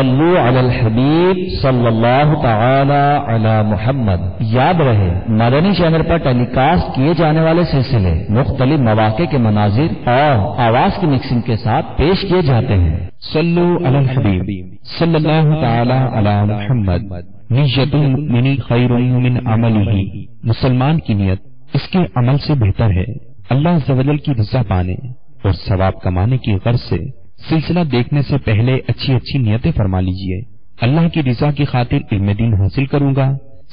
صلو علی الحبیب صلی اللہ تعالی علی محمد۔ یاد رہے مدنی چینل پر ٹیلی کاسٹ کیے جانے والے سلسلے مختلف مواقع کے مناظر اور آواز کی مکسنگ کے ساتھ پیش کیے جاتے ہیں۔ صلو علی الحبیب صلی اللہ تعالی علی محمد۔ نیت المؤمن خیر من عملہ، مسلمان کی نیت اس کے عمل سے بہتر ہے۔ اللہ عز و جل کی رضا پانے اور ثواب کمانے کی غرض سے سلسلہ دیکھنے سے پہلے اچھی اچھی نیتیں فرما لیجئے۔ اللہ کی رضا کی خاطر علم دین حاصل کروں گا،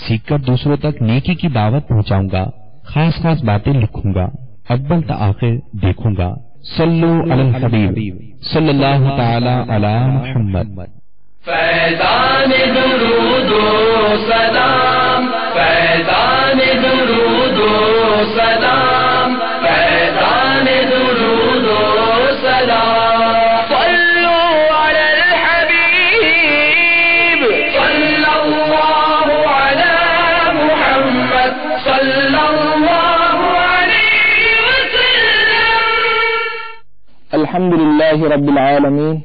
سیکھ کر دوسروں تک نیکی کی دعوت پہنچاؤں گا، خاص خاص باتیں لکھوں گا، اول تا آخر دیکھوں گا۔ صلو علی الحبیب صلی اللہ تعالی علی محمد۔ فیضان درود و سلام، فیضان درود و سلام، فیضان درود و سلام۔ الحمد لله رب العالمين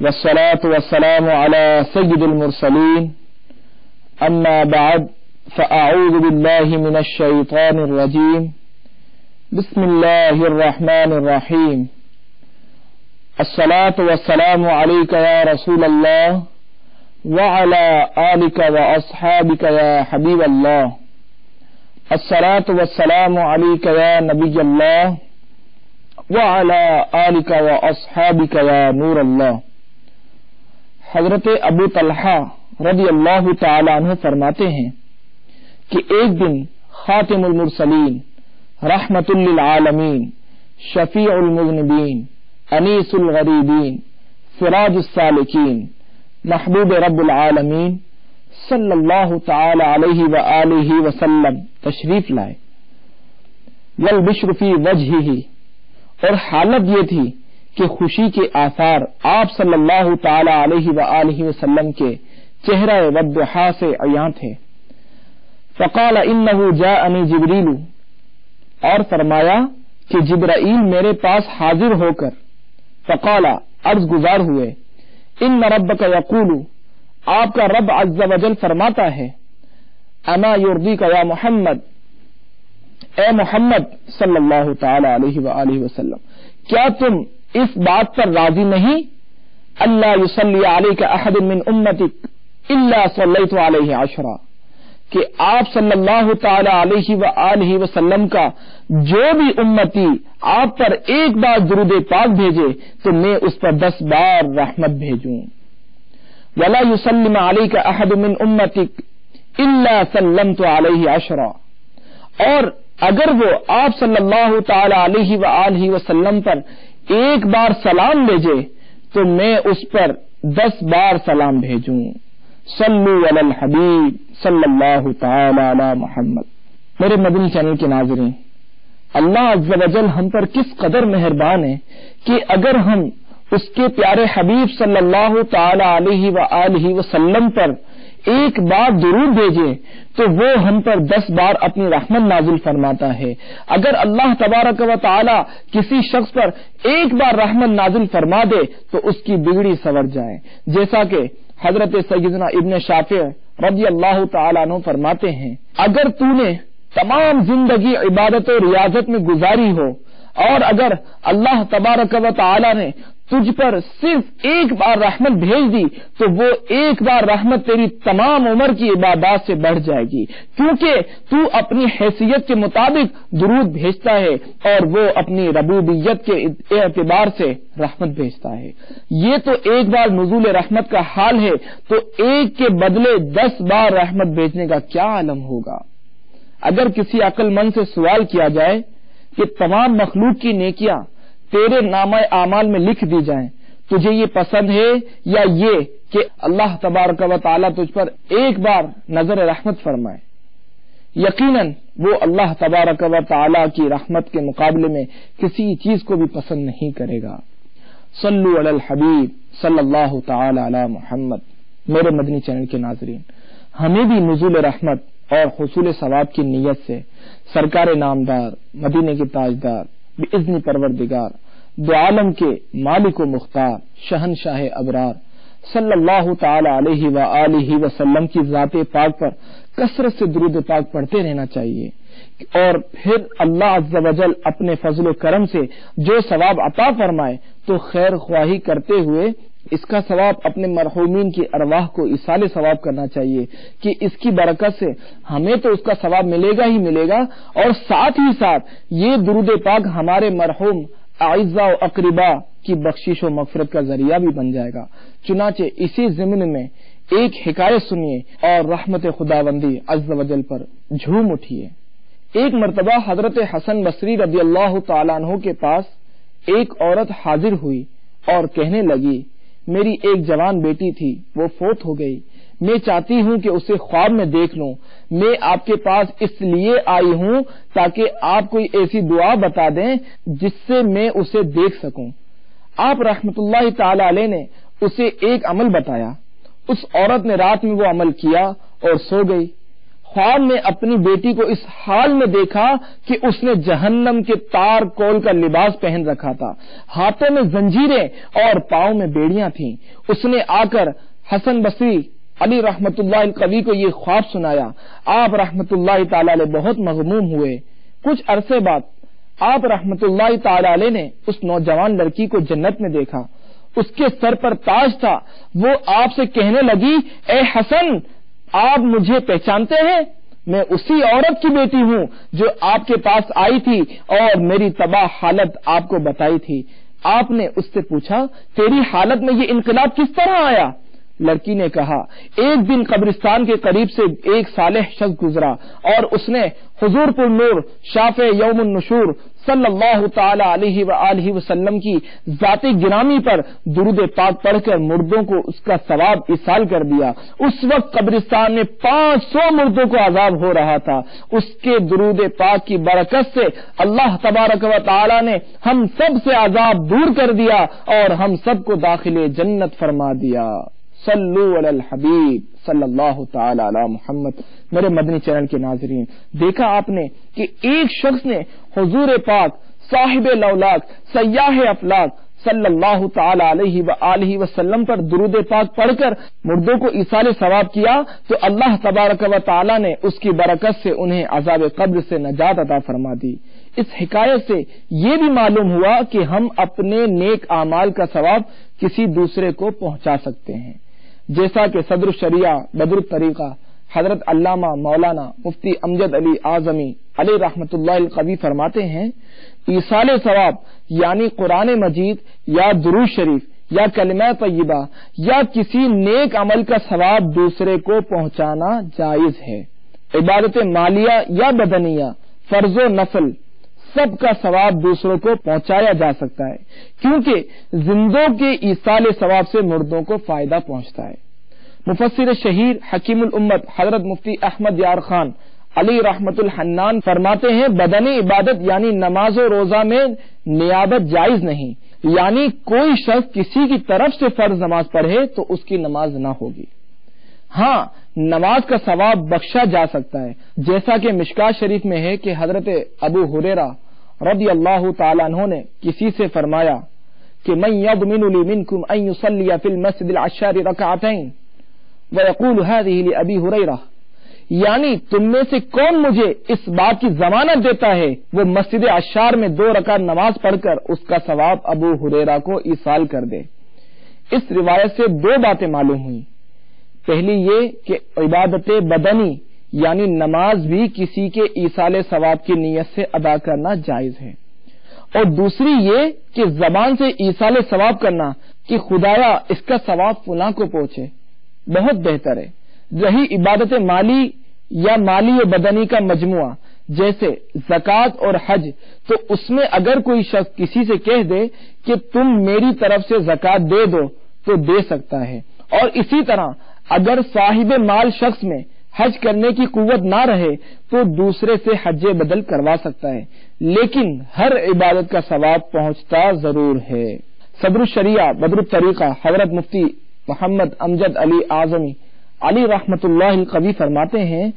والصلاة والسلام على سيد المرسلين، أما بعد فأعوذ بالله من الشيطان الرجيم، بسم الله الرحمن الرحيم، الصلاة والسلام عليك يا رسول الله وعلى آلك وأصحابك يا حبيب الله، الصلاة والسلام عليك يا نبي الله وعلى آلك وأصحابك يا نور اللہ۔ حضرت ابو طلحہ رضی اللہ تعالی عنہ فرماتے ہیں کہ ایک دن خاتم المرسلین، رحمت للعالمین، شفیع المذنبین، انیس الغریبین، سراج السالکین، محبوب رب العالمین صلی اللہ تعالی علیہ وآلہ وسلم تشریف لائے۔ والبشر فی وجہہ، اور حالت یہ تھی کہ خوشی کے آثار آپ صلی اللہ تعالی علیہ وآلہ وسلم کے چہرہ والضحا سے عیاں تھے۔ فقال انہ جاءنی جبریل، اور فرمایا کہ جبرائیل میرے پاس حاضر ہو کر فقال، عرض گزار ہوئے، ان ربک یقول، آپ کا رب عز و جل فرماتا ہے، اما یرضیک یا محمد، اے محمد صلی اللہ تعالی علیہ وآلہ وسلم، کیا تم اس بات پر راضی نہیں، اللہ یصلی علیک احد من امتک الا صلیت علیہ عشرا، کہ آپ صلی اللہ تعالی علیہ وآلہ وسلم کا جو بھی امتی آپ پر ایک بار درود پاک بھیجے تو میں اس پر 10 بار رحمت بھیجوں۔ ولا یسلم علیک احد من امتک الا سلمت علیہ عشرا، اور اگر وہ آپ صلی اللہ تعالی علیہ وآلہ وسلم پر ایک بار سلام بھیجے تو میں اس پر 10 بار سلام بھیجوں۔ صلو علی الحبیب صلی اللہ تعالی علی محمد۔ میرے مدنی چینل کے ناظرین، اللہ عز و جل ہم پر کس قدر مہربان ہے کہ اگر ہم اس کے پیارے حبیب صلی اللہ تعالی علیہ وآلہ وسلم پر ایک بار درود بھیجے تو وہ ہم پر 10 بار اپنی رحمت نازل فرماتا ہے۔ اگر اللہ تبارک و تعالی کسی شخص پر ایک بار رحمت نازل فرما دے تو اس کی بگڑی سنور جائے، جیسا کہ حضرت سیدنا ابن شافع رضی اللہ تعالیٰ عنہ فرماتے ہیں، اگر تو نے تمام زندگی عبادت و ریاضت میں گزاری ہو اور اگر اللہ تبارک و تعالی نے تجھ پر صرف ایک بار رحمت بھیج دی تو وہ ایک بار رحمت تیری تمام عمر کی عبادات سے بڑھ جائے گی، کیونکہ تو اپنی حیثیت کے مطابق درود بھیجتا ہے اور وہ اپنی ربوبیت کے اعتبار سے رحمت بھیجتا ہے۔ یہ تو ایک بار نزول رحمت کا حال ہے، تو ایک کے بدلے 10 بار رحمت بھیجنے کا کیا عالم ہوگا۔ اگر کسی عقل مند سے سوال کیا جائے کہ تمام مخلوق کی نیکیاں تیرے نامہ اعمال میں لکھ دی جائیں، تجھے یہ پسند ہے یا یہ کہ اللہ تبارک و تعالیٰ تجھ پر ایک بار نظر رحمت فرمائے؟ یقیناً وہ اللہ تبارک و تعالیٰ کی رحمت کے مقابلے میں کسی چیز کو بھی پسند نہیں کرے گا۔ صلو علی الحبیب صلی اللہ تعالی علی محمد۔ میرے مدنی چینل کے ناظرین، ہمیں بھی نزول رحمت اور حصول ثواب کی نیت سے سرکار نامدار، مدینے کے تاجدار، باذن پروردگار، دو عالم کے مالک و مختار، شہنشاہ ابرار صلی اللہ تعالی علیہ وآلہ وسلم کی ذات پاک پر کثرت سے درود پاک پڑھتے رہنا چاہیے، اور پھر اللہ عز و جل اپنے فضل و کرم سے جو ثواب عطا فرمائے تو خیر خواہی کرتے ہوئے اس کا ثواب اپنے مرحومین کی ارواح کو ایصال ثواب کرنا چاہیے کہ اس کی برکت سے ہمیں تو اس کا ثواب ملے گا ہی ملے گا، اور ساتھ ہی ساتھ یہ درود پاک ہمارے مرحوم اعزاء و اقربا کی بخشش و مغفرت کا ذریعہ بھی بن جائے گا۔ چنانچہ اسی ضمن میں ایک حکایت سنیے اور رحمت خداوندی عز و جل پر جھوم اٹھیے۔ ایک مرتبہ حضرت حسن بصری رضی اللہ تعالیٰ عنہ کے پاس ایک عورت حاضر ہوئی اور کہنے لگی، میری ایک جوان بیٹی تھی، وہ فوت ہو گئی، میں چاہتی ہوں کہ اسے خواب میں دیکھ لوں، میں آپ کے پاس اس لیے آئی ہوں تاکہ آپ کوئی ایسی دعا بتا دیں جس سے میں اسے دیکھ سکوں۔ آپ رحمت اللہ تعالی علیہ نے اسے ایک عمل بتایا، اس عورت نے رات میں وہ عمل کیا اور سو گئی۔ خواب میں اپنی بیٹی کو اس حال میں دیکھا کہ اس نے جہنم کے تار کول کا لباس پہن رکھا تھا، ہاتھوں میں زنجیریں اور پاؤں میں بیڑیاں تھیں۔ اس نے آ کر حسن بصری علی رحمت اللہ القوی کو یہ خواب سنایا۔ آپ رحمت اللہ تعالی علیہ بہت مغموم ہوئے۔ کچھ عرصے بعد آپ رحمت اللہ تعالی علیہ نے اس نوجوان لڑکی کو جنت میں دیکھا، اس کے سر پر تاج تھا۔ وہ آپ سے کہنے لگی، اے حسن، آپ مجھے پہچانتے ہیں؟ میں اسی عورت کی بیٹی ہوں جو آپ کے پاس آئی تھی اور میری تباہ حالت آپ کو بتائی تھی۔ آپ نے اس سے پوچھا، تیری حالت میں یہ انقلاب کس طرح آیا؟ لڑکی نے کہا، ایک دن قبرستان کے قریب سے ایک صالح شخص گزرا اور اس نے حضور پر نور شافع یوم النشور صلی اللہ تعالی علیہ وآلہ وسلم کی ذات گرامی پر درود پاک پڑھ کر مردوں کو اس کا ثواب ایصال کر دیا۔ اس وقت قبرستان میں 500 مردوں کو عذاب ہو رہا تھا۔ اس کے درود پاک کی برکت سے اللہ تبارک و تعالی نے ہم سب سے عذاب دور کر دیا اور ہم سب کو داخل جنت فرما دیا۔ صلو علی الحبیب صلی اللہ تعالی علی محمد۔ میرے مدنی چینل کے ناظرین، دیکھا آپ نے کہ ایک شخص نے حضور پاک صاحب لولاک سیاح افلاک صلی اللہ تعالی علیہ وآلہ وسلم پر درود پاک پڑھ کر مردوں کو ایصال ثواب کیا تو اللہ تبارک و تعالی نے اس کی برکت سے انہیں عذاب قبر سے نجات عطا فرما دی۔ اس حکایت سے یہ بھی معلوم ہوا کہ ہم اپنے نیک اعمال کا ثواب کسی دوسرے کو پہنچا سکتے ہیں، جیسا کہ صدر الشریعہ بدر الطریقہ حضرت علامہ مولانا مفتی امجد علی اعظمی علیہ رحمت اللہ القوی فرماتے ہیں، ایصال ثواب یعنی قرآن مجید یا درود شریف یا کلمہ طیبہ یا کسی نیک عمل کا ثواب دوسرے کو پہنچانا جائز ہے۔ عبادت مالیہ یا بدنیہ، فرض و نفل، سب کا ثواب دوسروں کو پہنچایا جا سکتا ہے، کیونکہ زندوں کے ایصال ثواب سے مردوں کو فائدہ پہنچتا ہے۔ مفسر شہیر حکیم الامت حضرت مفتی احمد یار خان علی رحمت الحنان فرماتے ہیں، بدنی عبادت یعنی نماز و روزہ میں نیابت جائز نہیں، یعنی کوئی شخص کسی کی طرف سے فرض نماز پڑھے تو اس کی نماز نہ ہوگی۔ ہاں، نماز کا ثواب بخشا جا سکتا ہے، جیسا کہ مشکات شریف میں ہے کہ حضرت ابو ہریرہ رضی اللہ تعالیٰ عنہ نے کسی سے فرمایا کہ من یضمن لی منکم ان یصلی فی المسجد العشار رکعتین ویقول هذه لابی ہریرہ، یعنی تم میں سے کون مجھے اس بات کی ضمانت دیتا ہے وہ مسجد عشار میں 2 رکعت نماز پڑھ کر اس کا ثواب ابو ہریرہ کو ایصال کر دے۔ اس روایت سے 2 باتیں معلوم ہوئی۔ پہلی یہ کہ عبادت بدنی یعنی نماز بھی کسی کے ایصال ثواب کی نیت سے ادا کرنا جائز ہے، اور دوسری یہ کہ زبان سے ایصال ثواب کرنا کہ خدایا اس کا ثواب فلاں کو پہنچے، بہت بہتر ہے۔ رہی عبادت مالی یا مالی و بدنی کا مجموعہ جیسے زکوٰۃ اور حج، تو اس میں اگر کوئی شخص کسی سے کہہ دے کہ تم میری طرف سے زکوٰۃ دے دو تو دے سکتا ہے، اور اسی طرح اگر صاحب مال شخص میں حج کرنے کی قوت نہ رہے تو دوسرے سے حج بدل کروا سکتا ہے، لیکن ہر عبادت کا ثواب پہنچتا ضرور ہے۔ صدر الشریعہ بدر الطریقہ حضرت مفتی محمد امجد علی اعظمی علی رحمت اللہ القوی فرماتے ہیں،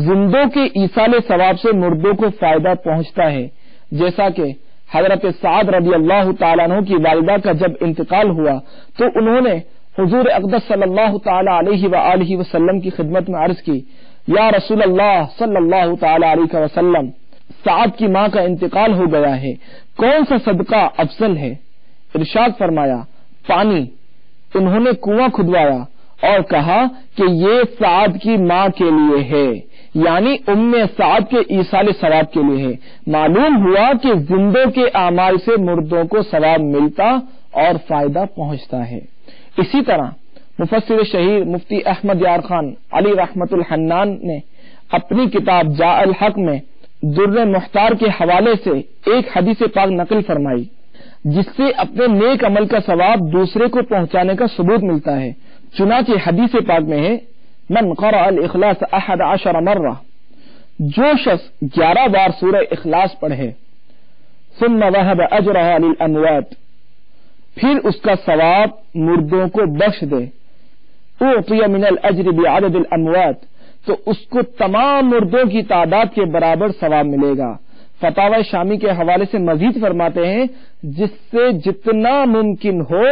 زندوں کے ایصال ثواب سے مردوں کو فائدہ پہنچتا ہے، جیسا کہ حضرت سعد رضی اللہ تعالیٰ عنہ کی والدہ کا جب انتقال ہوا تو انہوں نے حضور اقدس صلی اللہ تعالی علیہ وآلہ وسلم کی خدمت میں عرض کی، یا رسول اللہ صلی اللہ تعالی علیہ وسلم، سعد کی ماں کا انتقال ہو گیا ہے، کون سا صدقہ افضل ہے؟ ارشاد فرمایا پانی۔ انہوں نے کنواں کھدوایا اور کہا کہ یہ سعد کی ماں کے لیے ہے، یعنی ام سعد کے ایصال ثواب کے لیے ہے۔ معلوم ہوا کہ زندوں کے اعمال سے مردوں کو ثواب ملتا اور فائدہ پہنچتا ہے۔ اسی طرح مفسر شہیر مفتی احمد یار خان علی رحمت الحنان نے اپنی کتاب جاء الحق میں در محتار کے حوالے سے ایک حدیث پاک نقل فرمائی، جس سے اپنے نیک عمل کا ثواب دوسرے کو پہنچانے کا ثبوت ملتا ہے۔ چنانچہ حدیث پاک میں ہے، من قرأ الاخلاص 11 مرہ، جو شخص 11 بار سورہ اخلاص پڑھے، ثم وهب اجرها للاموات، پھر اس کا ثواب مردوں کو بخش دے، اعطی من الاجر بعدد الاموات، تو اس کو تمام مردوں کی تعداد کے برابر ثواب ملے گا۔ فتاوی شامی کے حوالے سے مزید فرماتے ہیں، جس سے جتنا ممکن ہو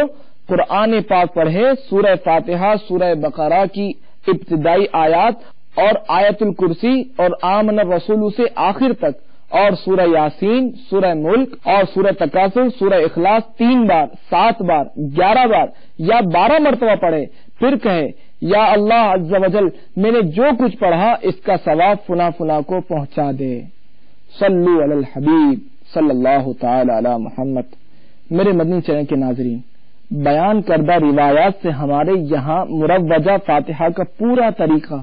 قرآن پاک پڑھے، سورہ فاتحہ، سورہ بقرہ کی ابتدائی آیات اور آیت الکرسی اور آمن الرسول سے آخر تک، اور سورہ یاسین، سورہ ملک اور سورہ تکاثر، سورہ اخلاص 3 بار، 7 بار، 11 بار یا 12 مرتبہ پڑھے، پھر کہے یا اللہ عز و جل میں نے جو کچھ پڑھا اس کا ثواب فلاں فلاں کو پہنچا دے۔ صلو علی الحبیب صلی اللہ تعالی علی محمد۔ میرے مدنی چینل کے ناظرین، بیان کردہ روایات سے ہمارے یہاں مروجہ فاتحہ کا پورا طریقہ،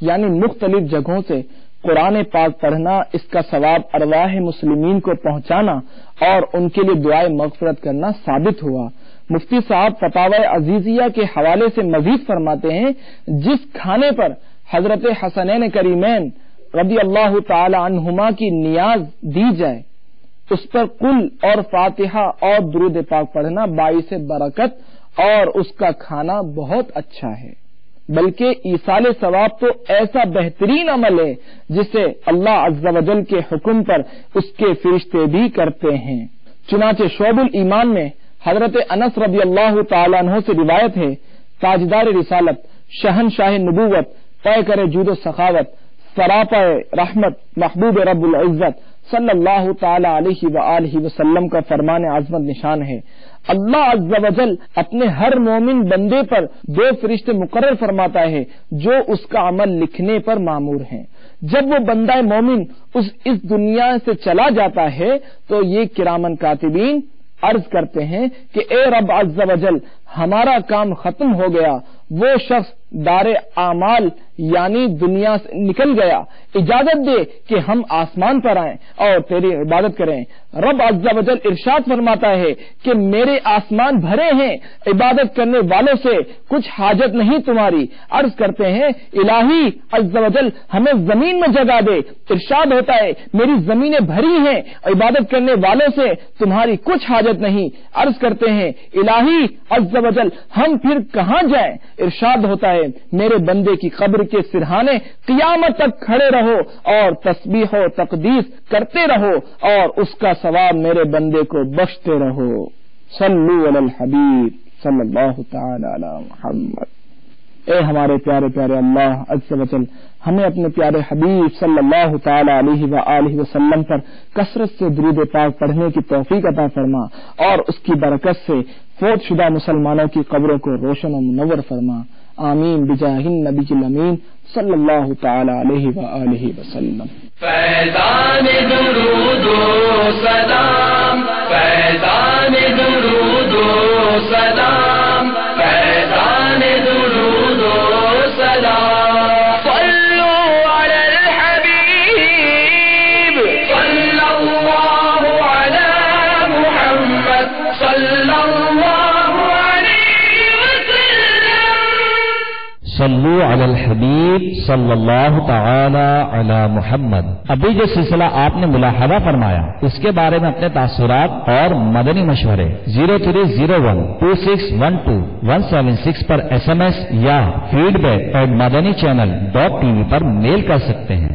یعنی مختلف جگہوں سے قرآن پاک پڑھنا، اس کا ثواب ارواح مسلمین کو پہنچانا اور ان کے لیے دعائے مغفرت کرنا ثابت ہوا۔ مفتی صاحب فتاوی عزیزیہ کے حوالے سے مزید فرماتے ہیں، جس کھانے پر حضرت حسنین کریمین رضی اللہ تعالی عنہما کی نیاز دی جائے، اس پر قل اور فاتحہ اور درود پاک پڑھنا باعث برکت اور اس کا کھانا بہت اچھا ہے، بلکہ ایصال ثواب تو ایسا بہترین عمل ہے جسے اللہ عز و جل کے حکم پر اس کے فرشتے بھی کرتے ہیں۔ چنانچہ شعب الایمان میں حضرت انس رضی اللہ تعالیٰ عنہ سے روایت ہے، تاجدار رسالت، شہنشاہ نبوت، طے کرے جود و سخاوت، سراپا رحمت، محبوب رب العزت صلی اللہ تعالی علیہ وآلہ وسلم کا فرمان عظمت نشان ہے، اللہ عز و جل اپنے ہر مومن بندے پر 2 فرشتے مقرر فرماتا ہے جو اس کا عمل لکھنے پر مامور ہیں۔ جب وہ بندہ مومن اس دنیا سے چلا جاتا ہے تو یہ کرامن کاتبین عرض کرتے ہیں کہ اے رب عز و جل، ہمارا کام ختم ہو گیا، وہ شخص دار اعمال یعنی دنیا سے نکل گیا، اجازت دے کہ ہم آسمان پر آئیں اور تیری عبادت کریں۔ رب عز و جل ارشاد فرماتا ہے کہ میرے آسمان بھرے ہیں، عبادت کرنے والوں سے کچھ حاجت نہیں تمہاری۔ عرض کرتے ہیں الہی عز و جل ہمیں زمین میں جگہ دے، ارشاد ہوتا ہے میری زمینیں بھری ہیں، عبادت کرنے والوں سے تمہاری کچھ حاجت نہیں۔ عرض کرتے ہیں الہی عز و جل ہم پھر کہاں جائیں؟ ارشاد ہوتا ہے میرے بندے کی قبر کے سرہانے قیامت تک کھڑے رہو اور تسبیح و تقدیس کرتے رہو اور اس کا ثواب میرے بندے کو بخشتے رہو۔ صلو علی الحبیب صلی اللہ تعالی علی محمد۔ اے ہمارے پیارے پیارے اللہ عز و جل، ہمیں اپنے پیارے حبیب صلی اللہ تعالی علیہ وآلہ وسلم پر کثرت سے درود پاک پڑھنے کی توفیق عطا فرما اور اس کی برکت سے فوت شدہ مسلمانوں کی قبروں کو روشن و منور فرما، آمین بجاہ النبی الامین صلی اللہ تعالی علیہ وآلہ وسلم۔ فیضان درود و سلام، فیضان درود و سلام، فیضان درود و سلام، صلو علی الحبیب صلی اللہ علی محمد صلی اللہ علیہ وسلم۔ صلو علی الحبیب صلی اللہ تعالی علی محمد۔ ابھی جو سلسلہ آپ نے ملاحظہ فرمایا اس کے بارے میں اپنے تاثرات اور مدنی مشورے 03012612 پر SMS یا feedback@madanichannel.tv پر میل کر سکتے ہیں۔